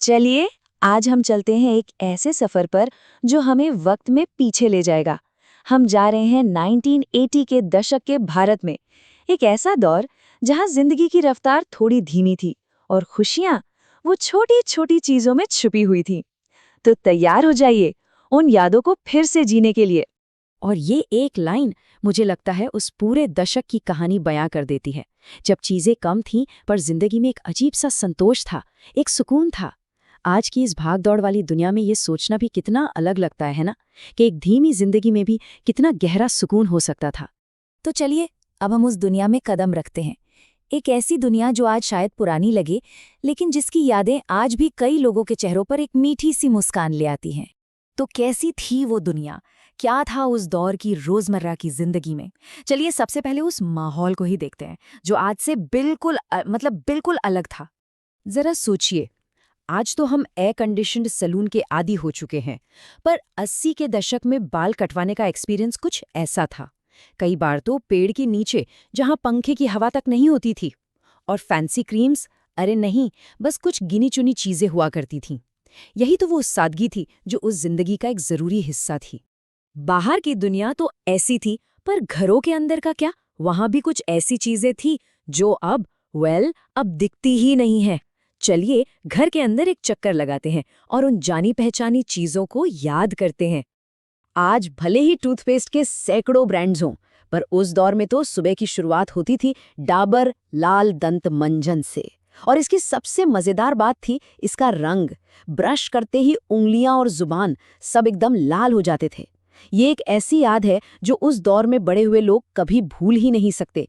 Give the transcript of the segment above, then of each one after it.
चलिए, आज हम चलते हैं एक ऐसे सफर पर जो हमें वक्त में पीछे ले जाएगा। हम जा रहे हैं 1980 के दशक के भारत में। एक ऐसा दौर जहां जिंदगी की रफ्तार थोड़ी धीमी थी और खुशियां वो छोटी-छोटी चीजों में छुपी हुई थी। तो तैयार हो जाइए उन यादों को फिर से जीने के लिए। और ये एक लाइन मुझे लगता है उस पूरे दशक की कहानी बयां कर देती है। जब चीजें कम थीं पर जिंदगी में एक अजीब सा संतोष था, एक सुकून था। आज की इस भागदौड़ वाली दुनिया में ये सोचना भी कितना अलग लगता है ना, कि एक धीमी जिंदगी में भी कितना गहरा सुकून हो सकता था। तो चलिए अब हम उस दुनिया में कदम रखते हैं। एक ऐसी दुनिया जो आज शायद पुरानी लगे, लेकिन जिसकी यादें आज भी कई लोगों के चेहरों पर एक मीठी सी मुस्कान ले आती हैं। तो कैसी थी वो दुनिया? क्या था उस दौर की रोजमर्रा की जिंदगी में? चलिए सबसे पहले उस माहौल को ही देखते हैं, जो आज से बिल्कुल अलग था। जरा सोचिए, आज तो हम एयर कंडीशन्ड सैलून के आदी हो चुके हैं, पर 80 के दशक में बाल कटवाने का एक्सपीरियंस कुछ ऐसा था। कई बार तो पेड़ के नीचे, जहां पंखे की हवा तक नहीं होती थी। और फैंसी क्रीम्स, अरे नहीं, बस कुछ गिनी चुनी चीजें हुआ करती थीं। यही तो वो सादगी थी जो उस जिंदगी का एक जरूरी हिस्सा थी। बाहर की दुनिया तो ऐसी थी, पर घरों के अंदर का क्या? वहां भी कुछ ऐसी चीजें थी जो अब दिखती ही नहीं है। चलिए घर के अंदर एक चक्कर लगाते हैं और उन जानी पहचानी चीजों को याद करते हैं। आज भले ही टूथपेस्ट के सैकड़ों ब्रांड्स हों, पर उस दौर में तो सुबह की शुरुआत होती थी डाबर लाल दंत मंजन से। और इसकी सबसे मजेदार बात थी इसका रंग। ब्रश करते ही उंगलियां और जुबान सब एकदम लाल हो जाते थे। ये एक ऐसी याद है जो उस दौर में बड़े हुए लोग कभी भूल ही नहीं सकते।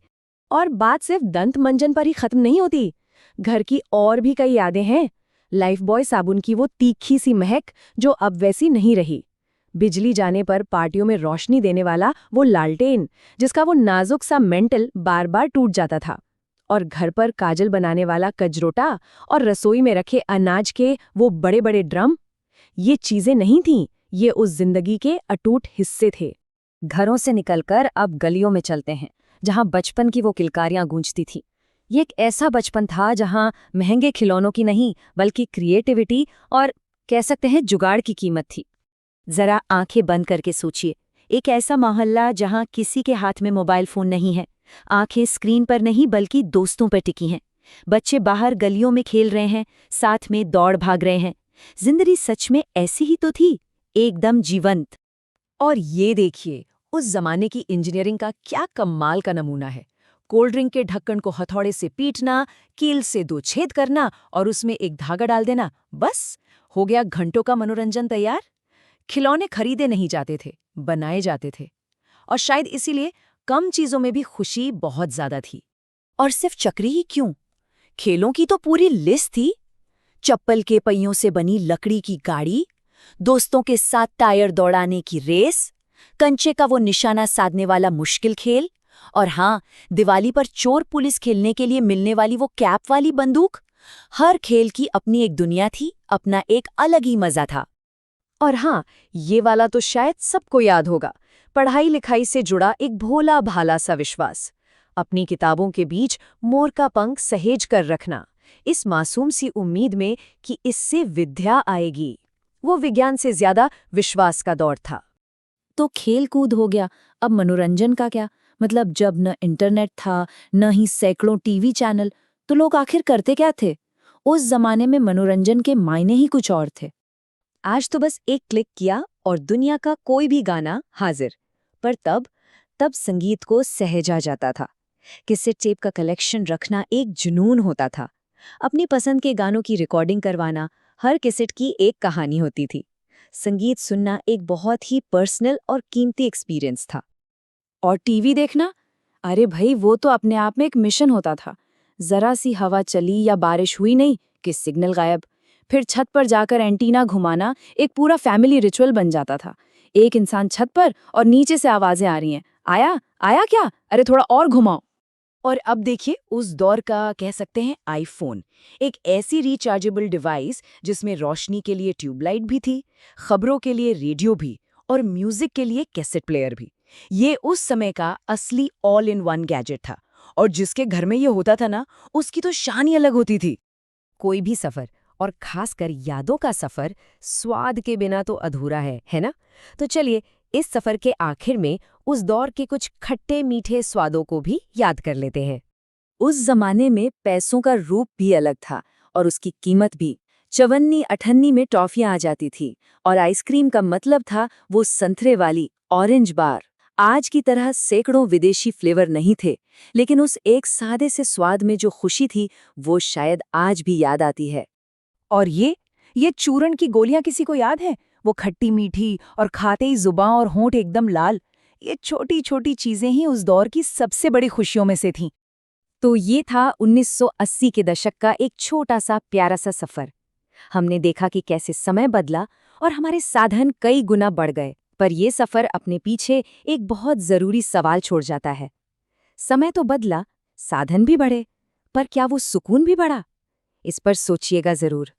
और बात सिर्फ दंत मंजन पर ही खत्म नहीं होती। घर की और भी कई यादें हैं। लाइफबॉय साबुन की वो तीखी सी महक जो अब वैसी नहीं रही। बिजली जाने पर पार्टियों में रोशनी देने वाला वो लालटेन, जिसका वो नाजुक सा मेंटल बार बार टूट जाता था। और घर पर काजल बनाने वाला कजरोटा और रसोई में रखे अनाज के वो बड़े बड़े ड्रम, ये चीजें नहीं थीं, ये उस जिंदगी के अटूट हिस्से थे। घरों से निकलकर अब गलियों में चलते हैं, जहां बचपन की वो किलकारियां गूंजती थीं। ये एक ऐसा बचपन था जहां महंगे खिलौनों की नहीं, बल्कि क्रिएटिविटी और कह सकते हैं जुगाड़ की कीमत थी। जरा आंखें बंद करके सोचिए, एक ऐसा मोहल्ला जहां किसी के हाथ में मोबाइल फोन नहीं है, आंखें स्क्रीन पर नहीं बल्कि दोस्तों पर टिकी हैं। बच्चे बाहर गलियों में खेल रहे हैं, साथ में दौड़ भाग रहे हैं। जिंदगी सच में ऐसी ही तो थी, एकदम जीवंत। और ये देखिए, उस जमाने की इंजीनियरिंग का क्या कमाल का नमूना है। कोल्ड ड्रिंक के ढक्कन को हथौड़े से पीटना, कील से 2 छेद करना और उसमें एक धागा डाल देना, बस हो गया घंटों का मनोरंजन तैयार। खिलौने खरीदे नहीं जाते थे, बनाए जाते थे। और शायद इसीलिए कम चीजों में भी खुशी बहुत ज्यादा थी। और सिर्फ चक्री ही क्यों, खेलों की तो पूरी लिस्ट थी। चप्पल के पहियों से बनी लकड़ी की गाड़ी, दोस्तों के साथ टायर दौड़ाने की रेस, कंचे का वो निशाना साधने वाला मुश्किल खेल, और हाँ, दिवाली पर चोर पुलिस खेलने के लिए मिलने वाली वो कैप वाली बंदूक। हर खेल की अपनी एक दुनिया थी, अपना एक अलग ही मजा था। और हाँ, ये वाला तो शायद सबको याद होगा, पढ़ाई लिखाई से जुड़ा एक भोला भाला सा विश्वास। अपनी किताबों के बीच मोर का पंख सहेज कर रखना, इस मासूम सी उम्मीद में कि इससे विद्या आएगी। वो विज्ञान से ज्यादा विश्वास का दौर था। तो खेल कूद हो गया, अब मनोरंजन का क्या? मतलब जब न इंटरनेट था, न ही सैकड़ों टीवी चैनल, तो लोग आखिर करते क्या थे? उस जमाने में मनोरंजन के मायने ही कुछ और थे। आज तो बस एक क्लिक किया और दुनिया का कोई भी गाना हाजिर। पर तब संगीत को सहेजा जाता था। कैसेट टेप का कलेक्शन रखना एक जुनून होता था। अपनी पसंद के गानों की रिकॉर्डिंग करवाना, हर कैसेट की एक कहानी होती थी। संगीत सुनना एक बहुत ही पर्सनल और कीमती एक्सपीरियंस था। और टीवी देखना, अरे भाई, वो तो अपने आप में एक मिशन होता था। जरा सी हवा चली या बारिश हुई नहीं कि सिग्नल गायब। फिर छत पर जाकर एंटीना घुमाना एक पूरा फैमिली रिचुअल बन जाता था। एक इंसान छत पर और नीचे से आवाजें आ रही हैं, आया आया क्या, अरे थोड़ा और घुमाओ। और अब देखिए उस दौर का कह सकते हैं आईफोन, एक ऐसी रिचार्जेबल डिवाइस जिसमें रोशनी के लिए ट्यूबलाइट भी थी, खबरों के लिए रेडियो भी और म्यूजिक के लिए कैसेट प्लेयर भी। ये उस समय का असली ऑल इन वन गैजेट था। और जिसके घर में ये होता था ना, उसकी तो शान ही अलग होती थी। कोई भी सफर और खासकर यादों का सफर स्वाद के बिना तो अधूरा है ना? तो चलिए इस सफर के आखिर में उस दौर के कुछ खट्टे मीठे स्वादों को भी याद कर लेते हैं। उस जमाने में पैसों का रूप भी अलग था और उसकी कीमत भी। चवन्नी अठन्नी में टॉफियां आ जाती थी और आइसक्रीम का मतलब था वो संतरे वाली ऑरेंज बार। आज की तरह सैकड़ों विदेशी फ्लेवर नहीं थे, लेकिन उस एक सादे से स्वाद में जो खुशी थी वो शायद आज भी याद आती है। और ये चूरन की गोलियां किसी को याद है? वो खट्टी मीठी और खाते ही जुबान और होंठ एकदम लाल। ये छोटी छोटी चीजें ही उस दौर की सबसे बड़ी खुशियों में से थीं। तो ये था 1980 के दशक का एक छोटा सा प्यारा सा सफर। हमने देखा कि कैसे समय बदला और हमारे साधन कई गुना बढ़ गए, पर ये सफर अपने पीछे एक बहुत जरूरी सवाल छोड़ जाता है। समय तो बदला, साधन भी बढ़े, पर क्या वो सुकून भी बढ़ा? इस पर सोचिएगा जरूर।